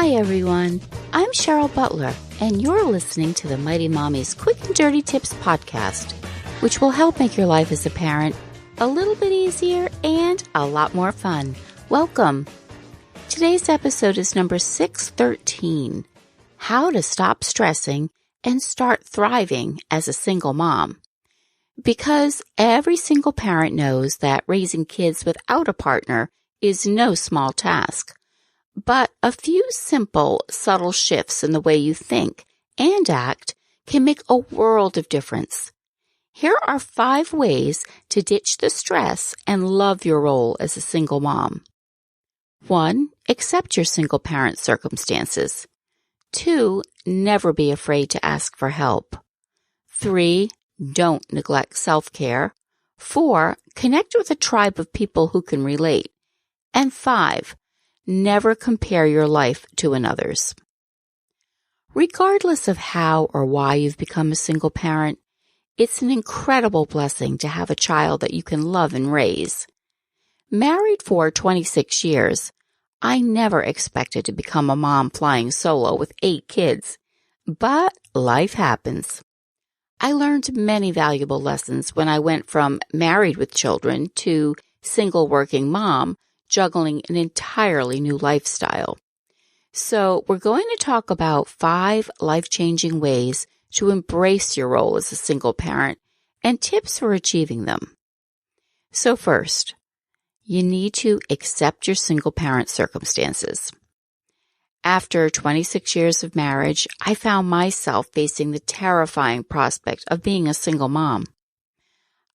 Hi, everyone. I'm Cheryl Butler, and you're listening to the Mighty Mommy's Quick and Dirty Tips podcast, which will help make your life as a parent a little bit easier and a lot more fun. Welcome. Today's episode is number 613, How to Stop Stressing and Start Thriving as a Single Mom. Because every single parent knows that raising kids without a partner is no small task. But a few simple, subtle shifts in the way you think and act can make a world of difference. Here are 5 ways to ditch the stress and love your role as a single mom. 1. Accept your single parent circumstances. 2. Never be afraid to ask for help. 3. Don't neglect self-care. 4. Connect with a tribe of people who can relate. And 5. Never compare your life to another's. Regardless of how or why you've become a single parent, it's an incredible blessing to have a child that you can love and raise. Married for 26 years, I never expected to become a mom flying solo with 8 kids, but life happens. I learned many valuable lessons when I went from married with children to single working mom, juggling an entirely new lifestyle. So we're going to talk about 5 life-changing ways to embrace your role as a single parent and tips for achieving them. So first, you need to accept your single parent circumstances. After 26 years of marriage, I found myself facing the terrifying prospect of being a single mom.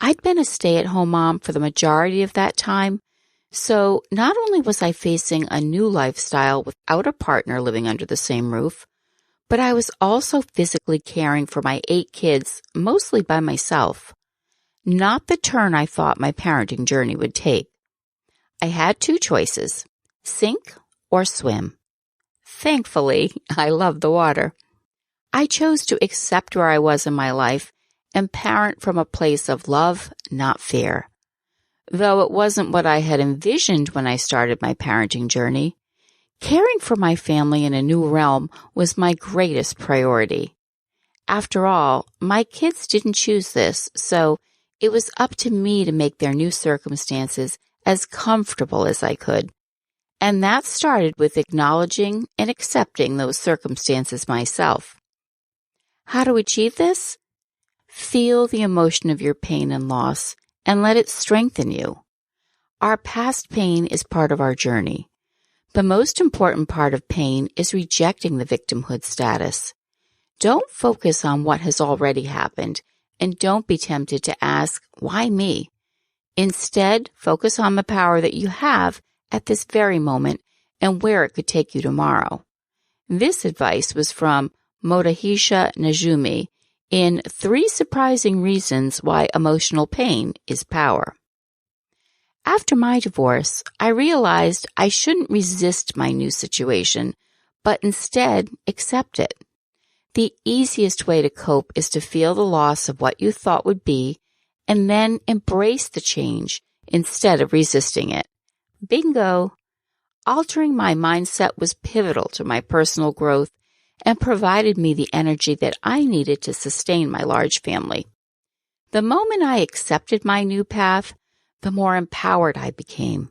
I'd been a stay-at-home mom for the majority of that time, so not only was I facing a new lifestyle without a partner living under the same roof, but I was also physically caring for my 8 kids, mostly by myself. Not the turn I thought my parenting journey would take. I had 2 choices, sink or swim. Thankfully, I love the water. I chose to accept where I was in my life and parent from a place of love, not fear. Though it wasn't what I had envisioned when I started my parenting journey, caring for my family in a new realm was my greatest priority. After all, my kids didn't choose this, so it was up to me to make their new circumstances as comfortable as I could. And that started with acknowledging and accepting those circumstances myself. How to achieve this? Feel the emotion of your pain and loss and let it strengthen you. Our past pain is part of our journey. The most important part of pain is rejecting the victimhood status. Don't focus on what has already happened, and don't be tempted to ask, why me? Instead, focus on the power that you have at this very moment and where it could take you tomorrow. This advice was from Motohisa Najumi in 3 Surprising Reasons Why Emotional Pain is Power. After my divorce, I realized I shouldn't resist my new situation, but instead accept it. The easiest way to cope is to feel the loss of what you thought would be and then embrace the change instead of resisting it. Bingo! Altering my mindset was pivotal to my personal growth and provided me the energy that I needed to sustain my large family. The moment I accepted my new path, the more empowered I became.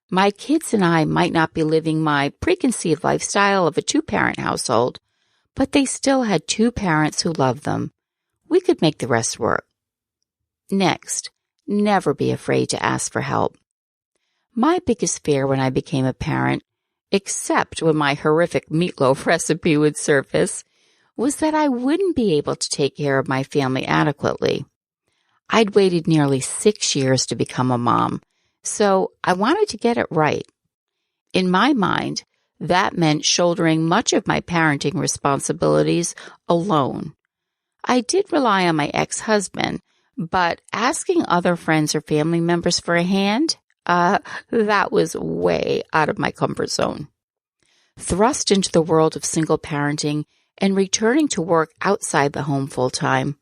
My kids and I might not be living my preconceived lifestyle of a 2-parent household, but they still had 2 parents who loved them. We could make the rest work. Next, never be afraid to ask for help. My biggest fear when I became a parent, except when my horrific meatloaf recipe would surface, was that I wouldn't be able to take care of my family adequately. I'd waited nearly 6 years to become a mom, so I wanted to get it right. In my mind, that meant shouldering much of my parenting responsibilities alone. I did rely on my ex-husband, but asking other friends or family members for a hand, that was way out of my comfort zone. Thrust into the world of single parenting and returning to work outside the home full-time,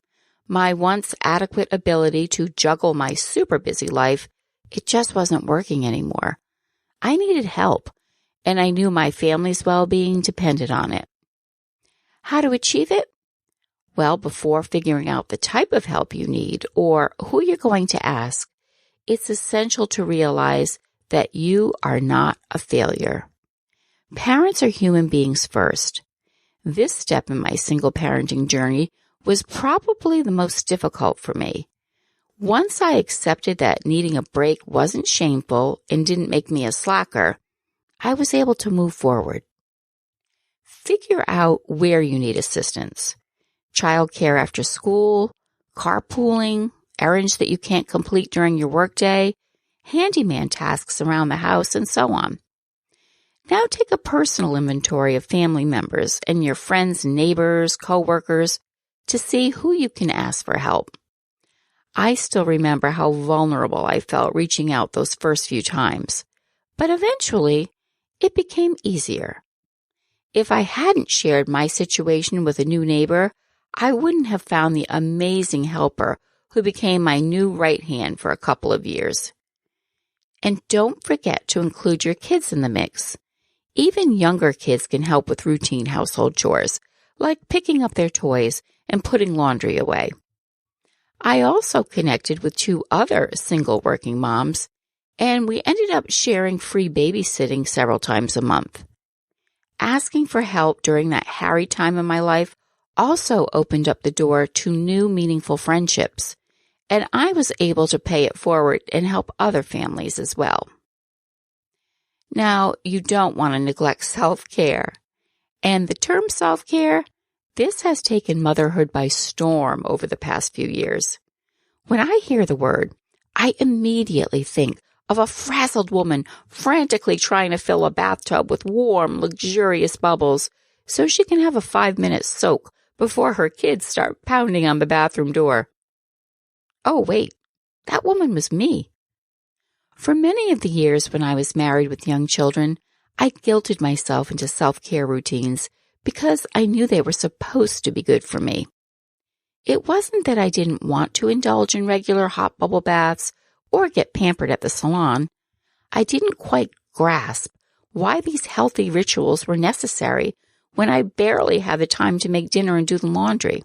my once adequate ability to juggle my super busy life, it just wasn't working anymore. I needed help, and I knew my family's well-being depended on it. How to achieve it? Well, before figuring out the type of help you need or who you're going to ask, it's essential to realize that you are not a failure. Parents are human beings first. This step in my single parenting journey was probably the most difficult for me. Once I accepted that needing a break wasn't shameful and didn't make me a slacker, I was able to move forward. Figure out where you need assistance. Childcare after school, carpooling, errands that you can't complete during your workday, handyman tasks around the house, and so on. Now take a personal inventory of family members and your friends, neighbors, coworkers to see who you can ask for help. I still remember how vulnerable I felt reaching out those first few times, but eventually it became easier. If I hadn't shared my situation with a new neighbor, I wouldn't have found the amazing helper who became my new right hand for a couple of years. And don't forget to include your kids in the mix. Even younger kids can help with routine household chores, like picking up their toys and putting laundry away. I also connected with 2 other single working moms, and we ended up sharing free babysitting several times a month. Asking for help during that harried time in my life also opened up the door to new meaningful friendships, and I was able to pay it forward and help other families as well. Now, you don't want to neglect self-care. And the term self-care, this has taken motherhood by storm over the past few years. When I hear the word, I immediately think of a frazzled woman frantically trying to fill a bathtub with warm, luxurious bubbles so she can have a 5-minute soak before her kids start pounding on the bathroom door. Oh, wait, that woman was me. For many of the years when I was married with young children, I guilted myself into self-care routines because I knew they were supposed to be good for me. It wasn't that I didn't want to indulge in regular hot bubble baths or get pampered at the salon. I didn't quite grasp why these healthy rituals were necessary when I barely had the time to make dinner and do the laundry.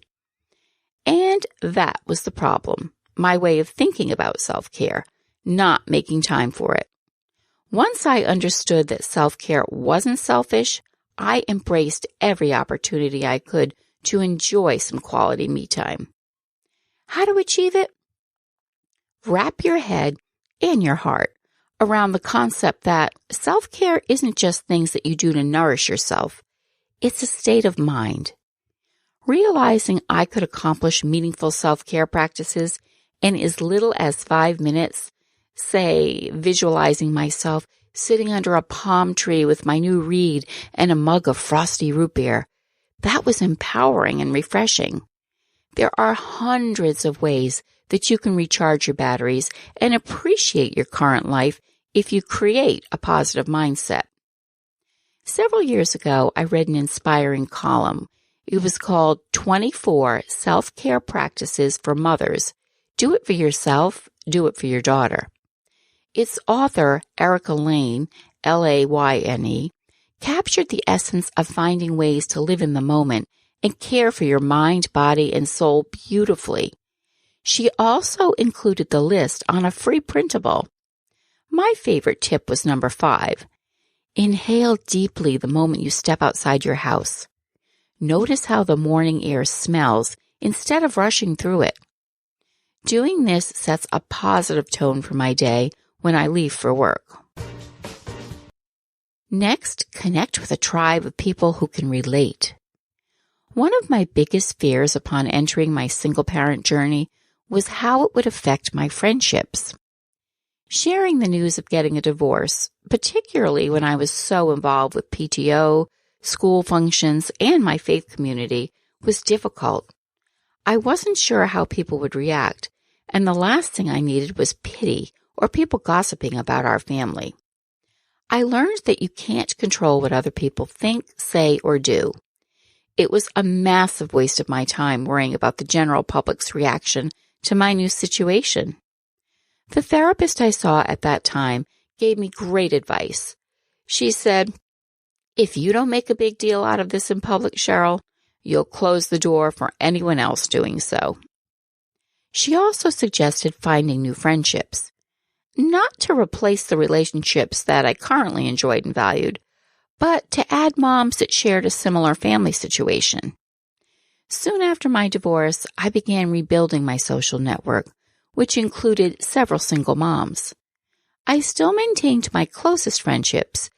And that was the problem, my way of thinking about self-care, not making time for it. Once I understood that self-care wasn't selfish, I embraced every opportunity I could to enjoy some quality me time. How to achieve it? Wrap your head and your heart around the concept that self-care isn't just things that you do to nourish yourself. It's a state of mind. Realizing I could accomplish meaningful self-care practices in as little as 5 minutes, say visualizing myself sitting under a palm tree with my new read and a mug of frosty root beer, that was empowering and refreshing. There are hundreds of ways that you can recharge your batteries and appreciate your current life if you create a positive mindset. Several years ago, I read an inspiring column. It was called 24 Self-Care Practices for Mothers. Do it for yourself, do it for your daughter. Its author, Erica Lane, Layne, captured the essence of finding ways to live in the moment and care for your mind, body, and soul beautifully. She also included the list on a free printable. My favorite tip was number 5. Inhale deeply the moment you step outside your house. Notice how the morning air smells instead of rushing through it. Doing this sets a positive tone for my day when I leave for work. Next, connect with a tribe of people who can relate. One of my biggest fears upon entering my single-parent journey was how it would affect my friendships. Sharing the news of getting a divorce, particularly when I was so involved with PTO, school functions, and my faith community, was difficult. I wasn't sure how people would react, and the last thing I needed was pity or people gossiping about our family. I learned that you can't control what other people think, say, or do. It was a massive waste of my time worrying about the general public's reaction to my new situation. The therapist I saw at that time gave me great advice. She said, If you don't make a big deal out of this in public, Cheryl, you'll close the door for anyone else doing so. She also suggested finding new friendships, not to replace the relationships that I currently enjoyed and valued, but to add moms that shared a similar family situation. Soon after my divorce, I began rebuilding my social network, which included several single moms. I still maintained my closest friendships,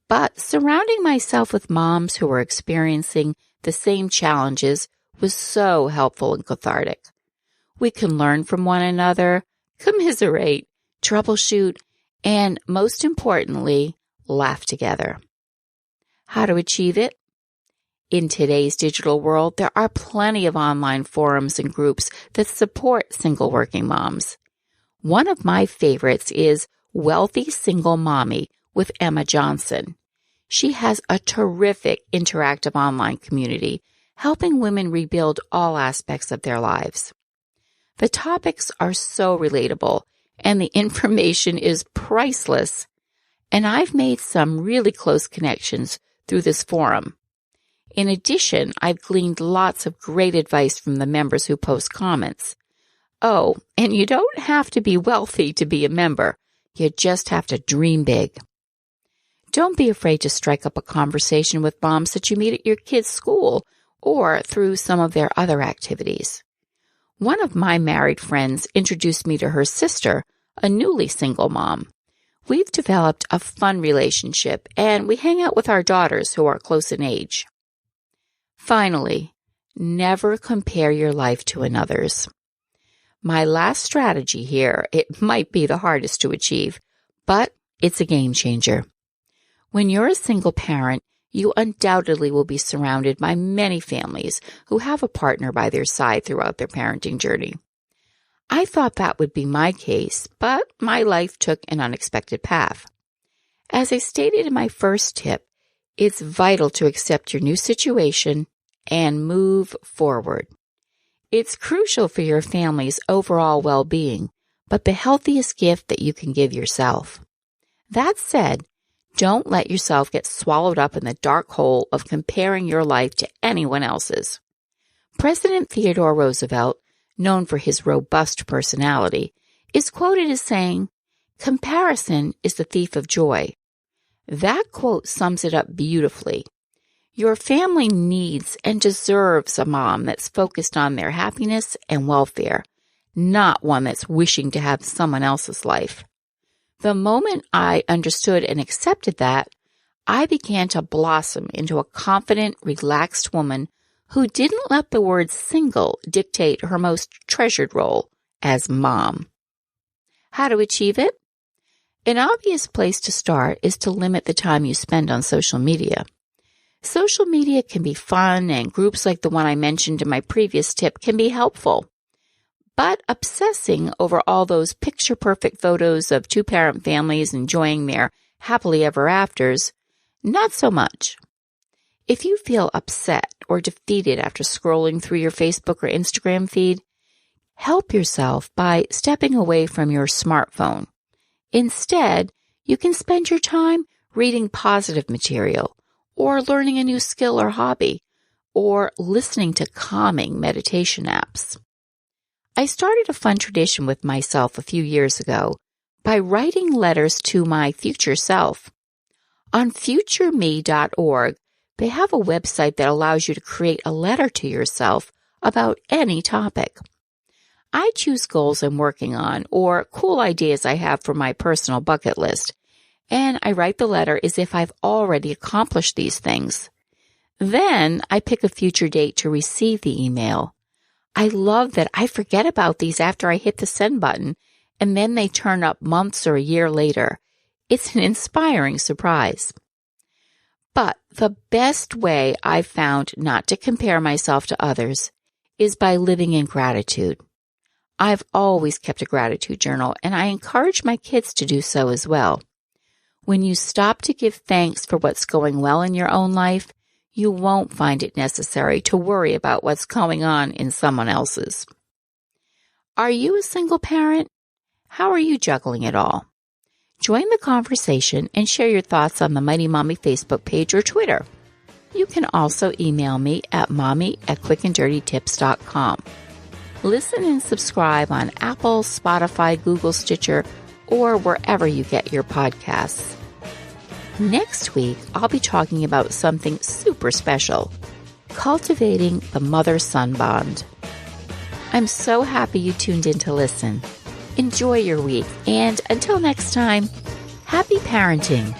but surrounding myself with moms who were experiencing the same challenges was so helpful and cathartic. We can learn from one another, commiserate, troubleshoot, and most importantly, laugh together. How to achieve it? In today's digital world, there are plenty of online forums and groups that support single working moms. One of my favorites is Wealthy Single Mommy with Emma Johnson. She has a terrific interactive online community, helping women rebuild all aspects of their lives. The topics are so relatable, and the information is priceless. And I've made some really close connections through this forum. In addition, I've gleaned lots of great advice from the members who post comments. Oh, and you don't have to be wealthy to be a member. You just have to dream big. Don't be afraid to strike up a conversation with moms that you meet at your kids' school or through some of their other activities. One of my married friends introduced me to her sister, a newly single mom. We've developed a fun relationship, and we hang out with our daughters who are close in age. Finally, never compare your life to another's. My last strategy here, it might be the hardest to achieve, but it's a game changer. When you're a single parent, you undoubtedly will be surrounded by many families who have a partner by their side throughout their parenting journey. I thought that would be my case, but my life took an unexpected path. As I stated in my first tip, it's vital to accept your new situation and move forward. It's crucial for your family's overall well-being, but the healthiest gift that you can give yourself. That said, don't let yourself get swallowed up in the dark hole of comparing your life to anyone else's. President Theodore Roosevelt, known for his robust personality, is quoted as saying, "Comparison is the thief of joy." That quote sums it up beautifully. Your family needs and deserves a mom that's focused on their happiness and welfare, not one that's wishing to have someone else's life. The moment I understood and accepted that, I began to blossom into a confident, relaxed woman who didn't let the word single dictate her most treasured role as mom. How to achieve it? An obvious place to start is to limit the time you spend on social media. Social media can be fun, and groups like the one I mentioned in my previous tip can be helpful. But obsessing over all those picture-perfect photos of two-parent families enjoying their happily ever afters, not so much. If you feel upset or defeated after scrolling through your Facebook or Instagram feed, help yourself by stepping away from your smartphone. Instead, you can spend your time reading positive material, or learning a new skill or hobby, or listening to calming meditation apps. I started a fun tradition with myself a few years ago by writing letters to my future self. On futureme.org, they have a website that allows you to create a letter to yourself about any topic. I choose goals I'm working on or cool ideas I have for my personal bucket list, and I write the letter as if I've already accomplished these things. Then I pick a future date to receive the email. I love that I forget about these after I hit the send button, and then they turn up months or a year later. It's an inspiring surprise. But the best way I've found not to compare myself to others is by living in gratitude. I've always kept a gratitude journal, and I encourage my kids to do so as well. When you stop to give thanks for what's going well in your own life, you won't find it necessary to worry about what's going on in someone else's. Are you a single parent? How are you juggling it all? Join the conversation and share your thoughts on the Mighty Mommy Facebook page or Twitter. You can also email me at mommy@quickanddirtytips.com. Listen and subscribe on Apple, Spotify, Google, Stitcher, or wherever you get your podcasts. Next week, I'll be talking about something super special, cultivating the mother-son bond. I'm so happy you tuned in to listen. Enjoy your week, and until next time, happy parenting.